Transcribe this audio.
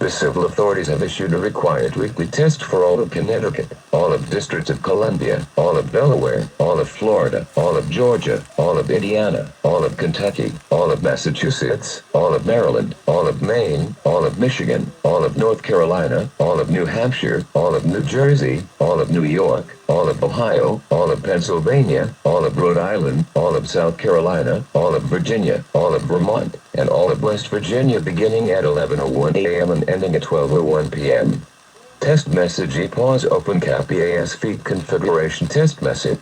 The civil authorities have issued a required weekly test for all of Connecticut, all of District of Columbia, all of Delaware, all of Florida, all of Georgia, all of Indiana, all of Kentucky, all of Massachusetts, all of Maryland, all of Maine, all of Michigan, all of North Carolina, all of New Hampshire, all of New Jersey, all of New York, all of Ohio, all of Pennsylvania, all of Rhode Island, all of South Carolina, all of Virginia, all of Vermont, and all of West Virginia beginning at 11:01 a.m. and ending at 12:01 p.m. Test message EAPAWS open cap EAS feed configuration test message.